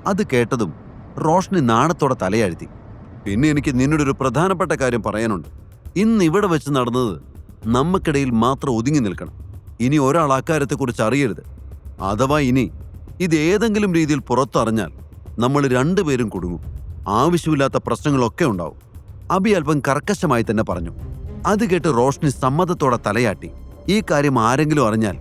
അത് കേട്ടതും റോഷ്നി നാണത്തോടെ തലയാഴ്ത്തി. പിന്നെ എനിക്ക് നിന്നോടൊരു പ്രധാനപ്പെട്ട കാര്യം പറയാനുണ്ട്. ഇന്ന് ഇവിടെ വെച്ച് നടന്നത് നമുക്കിടയിൽ മാത്രം ഒതുങ്ങി നിൽക്കണം. ഇനി ഒരാൾ അക്കാര്യത്തെക്കുറിച്ച് അറിയരുത്. അഥവാ ഇനി ഇത് ഏതെങ്കിലും രീതിയിൽ പുറത്തറിഞ്ഞാൽ നമ്മൾ രണ്ടുപേരും കുടുങ്ങും. ആവശ്യമില്ലാത്ത പ്രശ്നങ്ങളൊക്കെ ഉണ്ടാവും. അബി അല്പം കർക്കശമായി തന്നെ പറഞ്ഞു. അത് കേട്ട് റോഷ്നി സമ്മതത്തോടെ തലയാട്ടി. ഈ കാര്യം ആരെങ്കിലും അറിഞ്ഞാൽ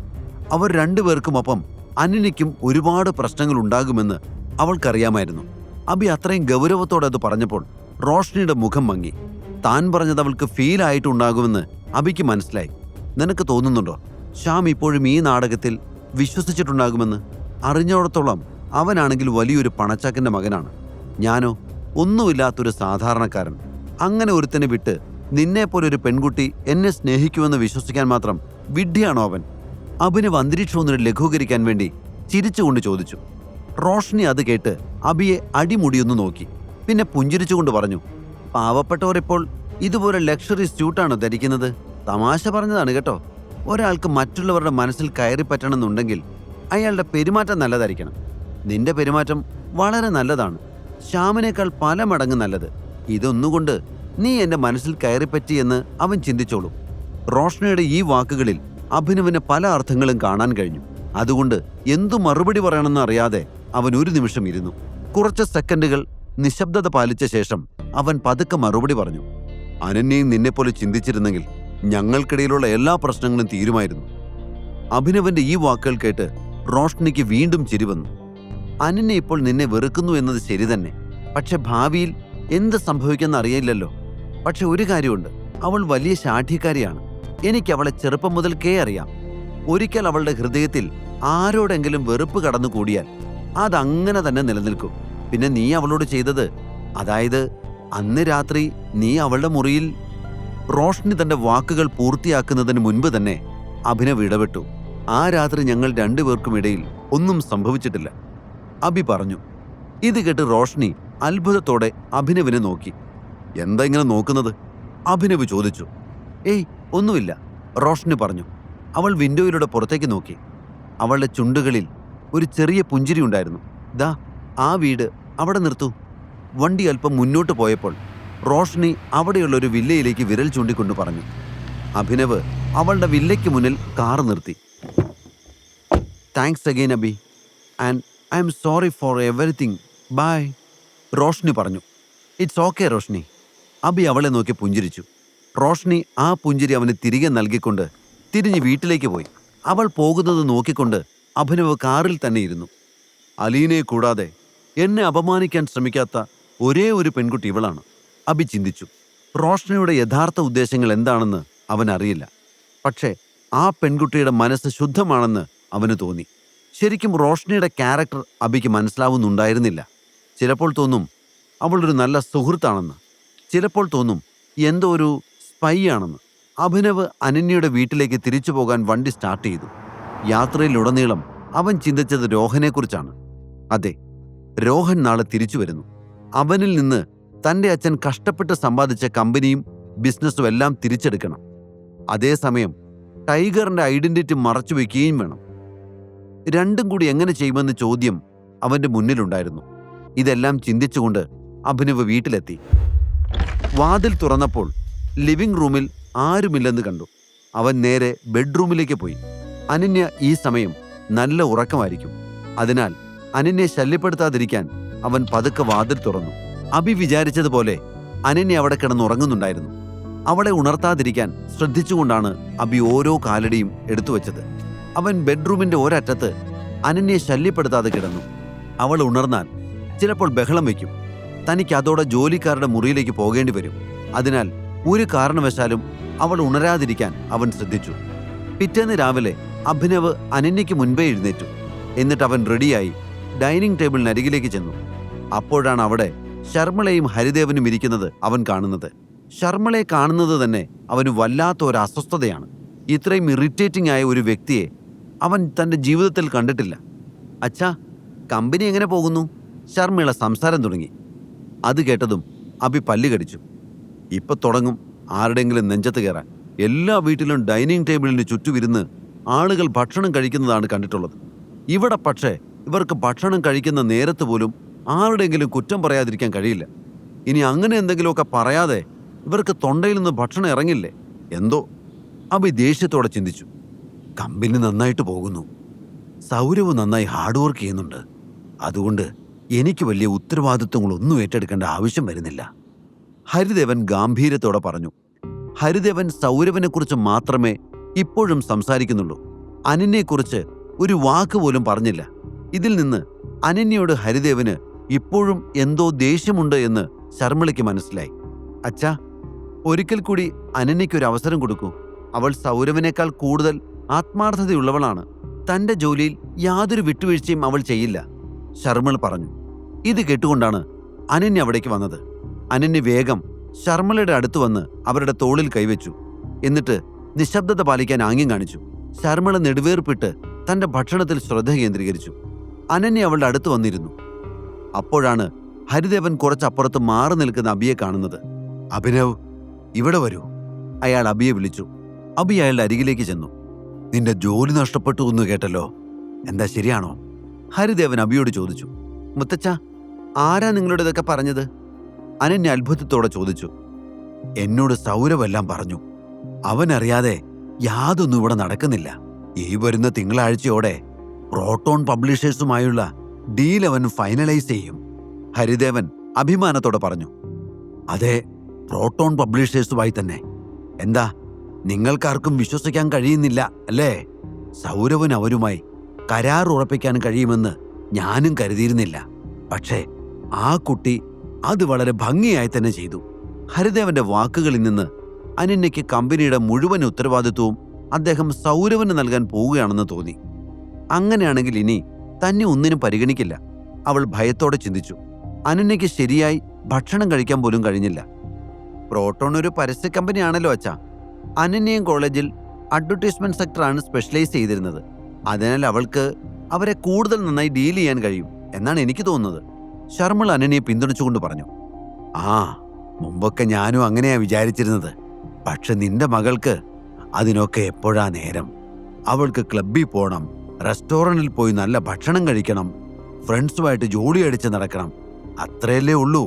അവർ രണ്ടുപേർക്കുമൊപ്പം അനന്യയ്ക്കും ഒരുപാട് പ്രശ്നങ്ങൾ ഉണ്ടാകുമെന്ന് അവൾക്കറിയാമായിരുന്നു. അബി അത്രയും ഗൗരവത്തോടെ അത് പറഞ്ഞപ്പോൾ റോഷ്നിയുടെ മുഖം മങ്ങി. താൻ പറഞ്ഞത് അവൾക്ക് ഫീൽ ആയിട്ടുണ്ടാകുമെന്ന് അബിക്ക് മനസ്സിലായി. നിനക്ക് തോന്നുന്നുണ്ടോ ശ്യാം ഇപ്പോഴും ഈ നാടകത്തിൽ വിശ്വസിച്ചിട്ടുണ്ടാകുമെന്ന്? അറിഞ്ഞോടത്തോളം അവനാണെങ്കിൽ വലിയൊരു പണച്ചാക്കിന്റെ മകനാണ്. ഞാനോ ഒന്നുമില്ലാത്തൊരു സാധാരണക്കാരൻ. അങ്ങനെ ഒരുത്തനെ വിട്ട് നിന്നെപ്പോലൊരു പെൺകുട്ടി എന്നെ സ്നേഹിക്കുമെന്ന് വിശ്വസിക്കാൻ മാത്രം വിഡ്ഢിയാണോ അവൻ? അഭിനവ് അന്തരീക്ഷമൊന്നിനെ ലഘൂകരിക്കാൻ വേണ്ടി ചിരിച്ചുകൊണ്ട് ചോദിച്ചു. റോഷ്നി അത് കേട്ട് അബിയെ അടിമുടിയൊന്നു നോക്കി. പിന്നെ പുഞ്ചിരിച്ചുകൊണ്ട് പറഞ്ഞു, പാവപ്പെട്ടവർ ഇപ്പോൾ ഇതുപോലെ ലക്ഷറി സ്യൂട്ടാണ് ധരിക്കുന്നത്. തമാശ പറഞ്ഞതാണ് കേട്ടോ. ഒരാൾക്ക് മറ്റുള്ളവരുടെ മനസ്സിൽ കയറി പറ്റണമെന്നുണ്ടെങ്കിൽ അയാളുടെ പെരുമാറ്റം നല്ലതായിരിക്കണം. നിന്റെ പെരുമാറ്റം വളരെ നല്ലതാണ്, ശ്യാമിനേക്കാൾ പല മടങ്ങ് നല്ലത്. ഇതൊന്നുകൊണ്ട് നീ എന്റെ മനസ്സിൽ കയറിപ്പറ്റിയെന്ന് അവൻ ചിന്തിച്ചോളൂ. റോഷ്നയുടെ ഈ വാക്കുകളിൽ അഭിനവിന് പല അർത്ഥങ്ങളും കാണാൻ കഴിഞ്ഞു. അതുകൊണ്ട് എന്തു മറുപടി പറയണമെന്ന് അറിയാതെ അവൻ ഒരു നിമിഷം ഇരുന്നു. കുറച്ച് സെക്കൻഡുകൾ നിശബ്ദത പാലിച്ച ശേഷം അവൻ പതുക്കെ മറുപടി പറഞ്ഞു. അനന്യയും നിന്നെപ്പോലെ ചിന്തിച്ചിരുന്നെങ്കിൽ ഞങ്ങൾക്കിടയിലുള്ള എല്ലാ പ്രശ്നങ്ങളും തീരുമായിരുന്നു. അഭിനവന്റെ ഈ വാക്കുകൾ കേട്ട് റോഷ്നിക്ക് വീണ്ടും ചിരി വന്നു. അനന്യ ഇപ്പോൾ നിന്നെ വെറുക്കുന്നു എന്നത് ശരി തന്നെ. പക്ഷെ ഭാവിയിൽ എന്ത് സംഭവിക്കുമെന്ന് അറിയില്ലല്ലോ. പക്ഷെ ഒരു കാര്യമുണ്ട്, അവൾ വലിയ ശാഠ്യക്കാരിയാണ്. എനിക്ക് അവളെ ചെറുപ്പം മുതൽക്കേ അറിയാം. ഒരിക്കൽ അവളുടെ ഹൃദയത്തിൽ ആരോടെങ്കിലും വെറുപ്പ് കടന്നുകൂടിയാൽ അതങ്ങനെ തന്നെ നിലനിൽക്കും. പിന്നെ നീ അവളോട് ചെയ്തത്, അതായത് അന്ന് രാത്രി നീ അവളുടെ മുറിയിൽ... റോഷ്നി തന്റെ വാക്കുകൾ പൂർത്തിയാക്കുന്നതിന് മുൻപ് തന്നെ അഭിനവ് ഇടപെട്ടു. ആ രാത്രി ഞങ്ങൾ രണ്ടുപേർക്കുമിടയിൽ ഒന്നും സംഭവിച്ചിട്ടില്ല, അബി പറഞ്ഞു. ഇത് കേട്ട് റോഷ്നി അത്ഭുതത്തോടെ അഭിനവിനെ നോക്കി. എന്താ ഇങ്ങനെ നോക്കുന്നത്? അഭിനവ് ചോദിച്ചു. ഏയ് ഒന്നുമില്ല, റോഷ്നി പറഞ്ഞു. അവൾ വിൻഡോയിലൂടെ പുറത്തേക്ക് നോക്കി. അവളുടെ ചുണ്ടുകളിൽ ഒരു ചെറിയ പുഞ്ചിരി ഉണ്ടായിരുന്നു. ദാ ആ വീട് അവിടെ നിർത്തൂ. വണ്ടി അല്പം മുന്നോട്ട് പോയപ്പോൾ റോഷ്നി അവിടെയുള്ള ഒരു വില്ലയിലേക്ക് വിരൽ ചൂണ്ടിക്കൊണ്ട് പറഞ്ഞു. അഭിനവ് അവളുടെ വില്ലയ്ക്ക് മുന്നിൽ കാർ നിർത്തി. Thanks again Abi, and I'm sorry for everything, bye, Roshni പറഞ്ഞു. It's okay Roshni. അബി അവളെ നോക്കി പുഞ്ചിരിച്ചു. റോഷ്നി ആ പുഞ്ചിരി അവന് തിരികെ നൽകിക്കൊണ്ട് തിരിഞ്ഞ് വീട്ടിലേക്ക് പോയി. അവൾ പോകുന്നത് നോക്കിക്കൊണ്ട് അഭിനവ് കാറിൽ തന്നെ ഇരുന്നു. അലീനയെ കൂടാതെ എന്നെ അപമാനിക്കാൻ ശ്രമിക്കാത്ത ഒരേ ഒരു പെൺകുട്ടി ഇവളാണ്, അബി ചിന്തിച്ചു. റോഷ്നിയുടെ യഥാർത്ഥ ഉദ്ദേശങ്ങൾ എന്താണെന്ന് അവൻ അറിയില്ല. പക്ഷേ ആ പെൺകുട്ടിയുടെ മനസ്സ് ശുദ്ധമാണെന്ന് അവന് തോന്നി. ശരിക്കും റോഷ്നിയുടെ ക്യാരക്ടർ അബിക്ക് മനസ്സിലാവുന്നുണ്ടായിരുന്നില്ല. ചിലപ്പോൾ തോന്നും അവളൊരു നല്ല സുഹൃത്താണെന്ന്, ചിലപ്പോൾ തോന്നും എന്തോ ഒരു സ്പൈ ആണെന്ന്. അഭിനവ് അനന്യയുടെ വീട്ടിലേക്ക് തിരിച്ചു പോകാൻ വണ്ടി സ്റ്റാർട്ട് ചെയ്തു. യാത്രയിലുടനീളം അവൻ ചിന്തിച്ചത് രോഹനെക്കുറിച്ചാണ്. അതെ, രോഹൻ നാളെ തിരിച്ചു വരുന്നു. അവനിൽ നിന്ന് തൻ്റെ അച്ഛൻ കഷ്ടപ്പെട്ട് സമ്പാദിച്ച കമ്പനിയും ബിസിനസ്സും എല്ലാം തിരിച്ചെടുക്കണം. അതേസമയം ടൈഗറിന്റെ ഐഡന്റിറ്റി മറച്ചു വയ്ക്കുകയും വേണം. രണ്ടും കൂടി എങ്ങനെ ചെയ്യുമെന്ന ചോദ്യം അവന്റെ മുന്നിലുണ്ടായിരുന്നു. ഇതെല്ലാം ചിന്തിച്ചുകൊണ്ട് അഭിനവ് വീട്ടിലെത്തി. വാതിൽ തുറന്നപ്പോൾ ലിവിംഗ് റൂമിൽ ആരുമില്ലെന്ന് കണ്ടു. അവൻ നേരെ ബെഡ്റൂമിലേക്ക് പോയി. അനന്യ ഈ സമയം നല്ല ഉറക്കമായിരിക്കും. അതിനാൽ അനന്യെ ശല്യപ്പെടുത്താതിരിക്കാൻ അവൻ പതുക്കെ വാതിൽ തുറന്നു. അബി വിചാരിച്ചതുപോലെ അനന്യ അവിടെ കിടന്നുറങ്ങുന്നുണ്ടായിരുന്നു. അവളെ ഉണർത്താതിരിക്കാൻ ശ്രദ്ധിച്ചുകൊണ്ടാണ് അബി ഓരോ കാലടിയും എടുത്തു വച്ചത്. അവൻ ബെഡ്റൂമിന്റെ ഒരറ്റത്ത് അനന്യെ ശല്യപ്പെടുത്താതെ കിടന്നു. അവൾ ഉണർന്നാൽ ചിലപ്പോൾ ബഹളം വയ്ക്കും. തനിക്ക് അതോടെ ജോലിക്കാരുടെ മുറിയിലേക്ക് പോകേണ്ടി വരും. അതിനാൽ ഒരു കാരണവശാലും അവൾ ഉണരാതിരിക്കാൻ അവൻ ശ്രദ്ധിച്ചു. പിറ്റേന്ന് രാവിലെ അഭിനവ് അനന്യയ്ക്ക് മുൻപേ എഴുന്നേറ്റു. എന്നിട്ട് അവൻ റെഡിയായി ഡൈനിങ് ടേബിളിനരികിലേക്ക് ചെന്നു. അപ്പോഴാണ് അവിടെ ശർമ്മളയും ഹരിദേവനും ഇരിക്കുന്നത് അവൻ കാണുന്നത്. ശർമ്മളയെ കാണുന്നത് തന്നെ അവന് വല്ലാത്ത ഒരു അസ്വസ്ഥതയാണ്. ഇത്രയും ഇറിറ്റേറ്റിംഗ് ആയ ഒരു വ്യക്തിയെ അവൻ തൻ്റെ ജീവിതത്തിൽ കണ്ടിട്ടില്ല. അച്ഛാ, കമ്പനി എങ്ങനെ പോകുന്നു? ശർമ്മള സംസാരം തുടങ്ങി. അത് കേട്ടതും അബി പല്ല് കടിച്ചു. ഇപ്പൊ തുടങ്ങും ആരുടെയെങ്കിലും നെഞ്ചത്ത് കയറാൻ. എല്ലാ വീട്ടിലും ഡൈനിങ് ടേബിളിന് ചുറ്റുമിരുന്ന് ആളുകൾ ഭക്ഷണം കഴിക്കുന്നതാണ് കണ്ടിട്ടുള്ളത്. ഇവിടെ പക്ഷേ ഇവർക്ക് ഭക്ഷണം കഴിക്കുന്ന നേരത്ത് പോലും ആരുടെയെങ്കിലും കുറ്റം പറയാതിരിക്കാൻ കഴിയില്ല. ഇനി അങ്ങനെ എന്തെങ്കിലുമൊക്കെ പറയാതെ ഇവർക്ക് തൊണ്ടയിൽ നിന്ന് ഭക്ഷണം ഇറങ്ങില്ലേ എന്തോ. അഭി ദേഷ്യത്തോടെ ചിന്തിച്ചു. കമ്പനി നന്നായിട്ട് പോകുന്നു. സൗരവ് നന്നായി ഹാർഡ് വർക്ക് ചെയ്യുന്നുണ്ട്. അതുകൊണ്ട് എനിക്ക് വലിയ ഉത്തരവാദിത്വങ്ങളൊന്നും ഏറ്റെടുക്കേണ്ട ആവശ്യം വരുന്നില്ല. ഹരിദേവൻ ഗാംഭീര്യത്തോടെ പറഞ്ഞു. ഹരിദേവൻ സൗരവിനെക്കുറിച്ച് മാത്രമേ ഇപ്പോഴും സംസാരിക്കുന്നുള്ളൂ. അനന്യയെക്കുറിച്ച് ഒരു വാക്ക് പോലും പറഞ്ഞില്ല. ഇതിൽ നിന്ന് അനന്യയോട് ഹരിദേവന് ഇപ്പോഴും എന്തോ ദേഷ്യമുണ്ട് എന്ന് ശർമ്മിളയ്ക്ക് മനസ്സിലായി. അച്ഛാ, ഒരിക്കൽ കൂടി അനന്യയ്ക്കൊരു അവസരം കൊടുക്കൂ. അവൾ സൗരവിനേക്കാൾ കൂടുതൽ ആത്മാർത്ഥതയുള്ളവളാണ്. തന്റെ ജോലിയിൽ യാതൊരു വിട്ടുവീഴ്ചയും അവൾ ചെയ്യില്ല, ശർമ്മിള പറഞ്ഞു. ഇത് കേട്ടുകൊണ്ടാണ് അനന്യ അവിടേക്ക് വന്നത്. അനന്യ വേഗം ശർമ്മിളയുടെ അടുത്ത് വന്ന് അവരുടെ തോളിൽ കൈവച്ചു. എന്നിട്ട് നിശബ്ദത പാലിക്കാൻ ആംഗ്യം കാണിച്ചു. ശർമ്മിള നെടുവേർപ്പിട്ട് തന്റെ ഭക്ഷണത്തിൽ ശ്രദ്ധ കേന്ദ്രീകരിച്ചു. അനന്യ അവളുടെ അടുത്ത് വന്നിരുന്നു. അപ്പോഴാണ് ഹരിദേവൻ കുറച്ചപ്പുറത്ത് മാറി നിൽക്കുന്ന അബിയെ കാണുന്നത്. അഭിനവ്, ഇവിടെ വരൂ, അയാൾ അബിയെ വിളിച്ചു. അബി അയാളുടെ അരികിലേക്ക് ചെന്നു. നിന്റെ ജോലി നഷ്ടപ്പെട്ടു എന്ന് കേട്ടല്ലോ, എന്താ ശരിയാണോ? ഹരിദേവൻ അബിയോട് ചോദിച്ചു. മുത്തച്ഛ, ആരാ നിങ്ങളുടേതൊക്കെ പറഞ്ഞത്? അനന്യ അത്ഭുതത്തോടെ ചോദിച്ചു. എന്നോട് സൗരവെല്ലാം പറഞ്ഞു. അവനറിയാതെ യാതൊന്നും ഇവിടെ നടക്കുന്നില്ല. ഈ വരുന്ന തിങ്കളാഴ്ചയോടെ പ്രോട്ടോൺ പബ്ലിഷേഴ്സുമായുള്ള ഡീൽ അവൻ ഫൈനലൈസ് ചെയ്യും, ഹരിദേവൻ അഭിമാനത്തോടെ പറഞ്ഞു. അതെ, പ്രോട്ടോൺ പബ്ലിഷേഴ്സുമായി തന്നെ. എന്താ, നിങ്ങൾക്കാർക്കും വിശ്വസിക്കാൻ കഴിയുന്നില്ല അല്ലേ? സൗരവൻ അവരുമായി കരാർ ഉറപ്പിക്കാൻ കഴിയുമെന്ന് ഞാനും കരുതിയിരുന്നില്ല. പക്ഷേ ആ കുട്ടി അത് വളരെ ഭംഗിയായി തന്നെ ചെയ്തു. ഹരിദേവന്റെ വാക്കുകളിൽ നിന്ന് അനന്യയ്ക്ക് കമ്പനിയുടെ മുഴുവൻ ഉത്തരവാദിത്വവും അദ്ദേഹം സൗരവന് നൽകാൻ പോവുകയാണെന്ന് തോന്നി. അങ്ങനെയാണെങ്കിൽ ഇനി തന്നെ ഒന്നിനും പരിഗണിക്കില്ല, അവൾ ഭയത്തോടെ ചിന്തിച്ചു. അനന്യയ്ക്ക് ശരിയായി ഭക്ഷണം കഴിക്കാൻ പോലും കഴിഞ്ഞില്ല. പ്രോട്ടോൺ ഒരു പരസ്യ കമ്പനിയാണല്ലോ അച്ഛാ. അനന്യയും കോളേജിൽ അഡ്വർടൈസ്മെന്റ് സെക്ടറാണ് സ്പെഷ്യലൈസ് ചെയ്തിരുന്നത്. അതിനാൽ അവൾക്ക് അവരെ കൂടുതൽ നന്നായി ഡീൽ ചെയ്യാൻ കഴിയും എന്നാണ് എനിക്ക് തോന്നുന്നത്, ശർമ്മിള അനന്യയെ പിന്തുണച്ചുകൊണ്ട് പറഞ്ഞു. ആ, മുമ്പൊക്കെ ഞാനും അങ്ങനെയാ വിചാരിച്ചിരുന്നത്. പക്ഷെ നിന്റെ മകൾക്ക് അതിനൊക്കെ എപ്പോഴാ നേരം? അവൾക്ക് ക്ലബ്ബിൽ പോകണം, റെസ്റ്റോറൻറ്റിൽ പോയി നല്ല ഭക്ഷണം കഴിക്കണം, ഫ്രണ്ട്സുമായിട്ട് ജോലി അടിച്ച് നടക്കണം, അത്രയല്ലേ ഉള്ളൂ.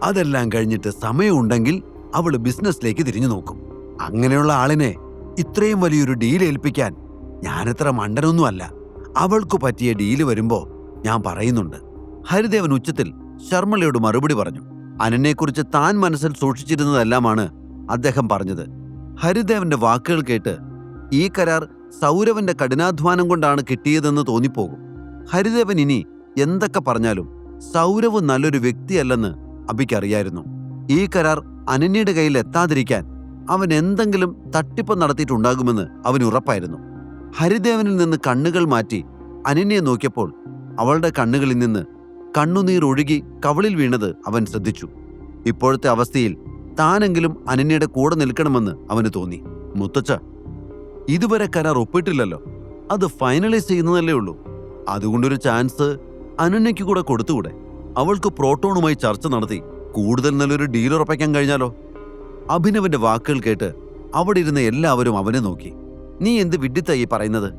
അതെല്ലാം കഴിഞ്ഞിട്ട് സമയമുണ്ടെങ്കിൽ അവൾ ബിസിനസ്സിലേക്ക് തിരിഞ്ഞു നോക്കും. അങ്ങനെയുള്ള ആളിനെ ഇത്രയും വലിയൊരു ഡീൽ ഏൽപ്പിക്കാൻ ഞാനത്ര മണ്ടനൊന്നുമല്ല. അവൾക്ക് പറ്റിയ ഡീല് വരുമ്പോ ഞാൻ പറയുന്നുണ്ട്, ഹരിദേവൻ ഉച്ചത്തിൽ ശർമ്മിളയോട് മറുപടി പറഞ്ഞു. അനന്യയെക്കുറിച്ച് താൻ മനസ്സിൽ സൂക്ഷിച്ചിരുന്നതെല്ലാമാണ് അദ്ദേഹം പറഞ്ഞത്. ഹരിദേവന്റെ വാക്കുകൾ കേട്ട് ഈ കരാർ സൗരവന്റെ കഠിനാധ്വാനം കൊണ്ടാണ് കിട്ടിയതെന്ന് തോന്നിപ്പോകും. ഹരിദേവൻ ഇനി എന്തൊക്കെ പറഞ്ഞാലും സൗരവ് നല്ലൊരു വ്യക്തിയല്ലെന്ന് അബിക്കറിയായിരുന്നു. ഈ കരാർ അനന്യയുടെ കയ്യിൽ എത്താതിരിക്കാൻ അവൻ എന്തെങ്കിലും തട്ടിപ്പ് നടത്തിയിട്ടുണ്ടാകുമെന്ന് അവന് ഉറപ്പായിരുന്നു. ഹരിദേവനിൽ നിന്ന് കണ്ണുകൾ മാറ്റി അനന്യയെ നോക്കിയപ്പോൾ അവളുടെ കണ്ണുകളിൽ നിന്ന് കണ്ണുനീർ ഒഴുകി കവിളിൽ വീണത് അവൻ ശ്രദ്ധിച്ചു. ഇപ്പോഴത്തെ അവസ്ഥയിൽ താനെങ്കിലും അനന്യയുടെ കൂടെ നിൽക്കണമെന്ന് അവന് തോന്നി. മുത്തച്ഛ, ഇതുവരെ കരാർ ഒപ്പിട്ടില്ലല്ലോ, അത് ഫൈനലൈസ് ചെയ്യുന്നതല്ലേ ഉള്ളൂ. അതുകൊണ്ടൊരു ചാൻസ് അനന്യയ്ക്ക് കൂടെ കൊടുത്തുകൂടെ? അവൾക്ക് പ്രോട്ടോണുമായി ചർച്ച നടത്തി കൂടുതൽ നല്ലൊരു ഡീൽ ഉറപ്പിക്കാൻ കഴിഞ്ഞാലോ? അഭിനവന്റെ വാക്കുകൾ കേട്ട് അവിടെ ഇരുന്ന എല്ലാവരും അവനെ നോക്കി. നീ എന്ത് വിഡ്ഢിത്തായി പറയുന്നത്?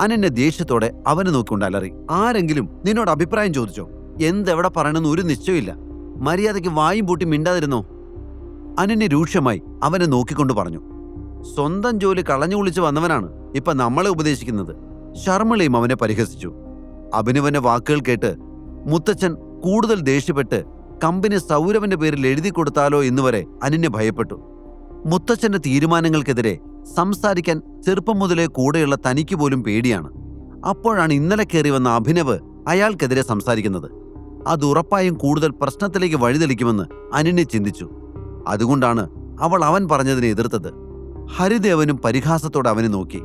അനന്യ ദേഷ്യത്തോടെ അവനെ നോക്കിക്കൊണ്ട് അലറി. ആരെങ്കിലും നിന്നോട് അഭിപ്രായം ചോദിച്ചോ? എന്തെവിടെ പറയണമെന്ന് ഒരു നിശ്ചയമില്ല. മര്യാദയ്ക്ക് വായും പൂട്ടി മിണ്ടാതിരുന്നോ? അനന്യ രൂക്ഷമായി അവനെ നോക്കിക്കൊണ്ട് പറഞ്ഞു. സ്വന്തം ജോലി കളഞ്ഞു കുളിച്ച് വന്നവനാണ് ഇപ്പൊ നമ്മളെ ഉപദേശിക്കുന്നത്, ശർമ്മിളയും അവനെ പരിഹസിച്ചു. അഭിനവന്റെ വാക്കുകൾ കേട്ട് മുത്തച്ഛൻ കൂടുതൽ ദേഷ്യപ്പെട്ട് കമ്പനി സൗരവന്റെ പേരിൽ എഴുതി കൊടുത്താലോ എന്നുവരെ അനന്യ ഭയപ്പെട്ടു. മുത്തച്ഛന്റെ തീരുമാനങ്ങൾക്കെതിരെ സംസാരിക്കാൻ ചെറുപ്പം മുതലേ കൂടെയുള്ള തനിക്ക് പോലും പേടിയാണ്. അപ്പോഴാണ് ഇന്നലെ കയറി വന്ന അഭിനവ് അയാൾക്കെതിരെ സംസാരിക്കുന്നത്. അത് ഉറപ്പായും കൂടുതൽ പ്രശ്നത്തിലേക്ക് വഴിതെളിക്കുമെന്ന് അനന്യ ചിന്തിച്ചു. അതുകൊണ്ടാണ് അവൻ പറഞ്ഞതിനെ എതിർത്തത്. ഹരിദേവനും പരിഹാസത്തോടെ അവനെ നോക്കി.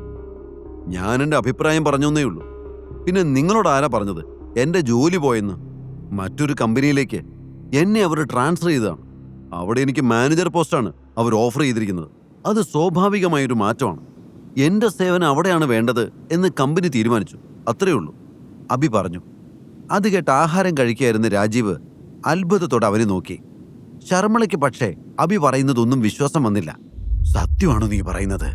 ഞാൻ എൻ്റെ അഭിപ്രായം പറഞ്ഞേ ഉള്ളൂ. പിന്നെ നിങ്ങളോട് ആരാ പറഞ്ഞത് എൻ്റെ ജോലി പോയെന്ന്? മറ്റൊരു കമ്പനിയിലേക്ക് എന്നെ അവർ ട്രാൻസ്ഫർ ചെയ്തതാണ്. അവിടെ എനിക്ക് മാനേജർ പോസ്റ്റാണ് അവർ ഓഫർ ചെയ്തിരിക്കുന്നത്. അത് സ്വാഭാവികമായൊരു മാറ്റമാണ്. എൻ്റെ സേവനം അവിടെയാണ് വേണ്ടത് എന്ന് കമ്പനി തീരുമാനിച്ചു, അത്രയേ ഉള്ളൂ, അബി പറഞ്ഞു. അത് കേട്ട് ആഹാരം കഴിക്കുകയായിരുന്ന രാജീവ് അത്ഭുതത്തോടെ അവനെ നോക്കി. ശർമ്മിളയ്ക്ക് പക്ഷേ അബി പറയുന്നതൊന്നും വിശ്വാസം വന്നില്ല. സത്യമാണോ നീ പറയുന്നത്?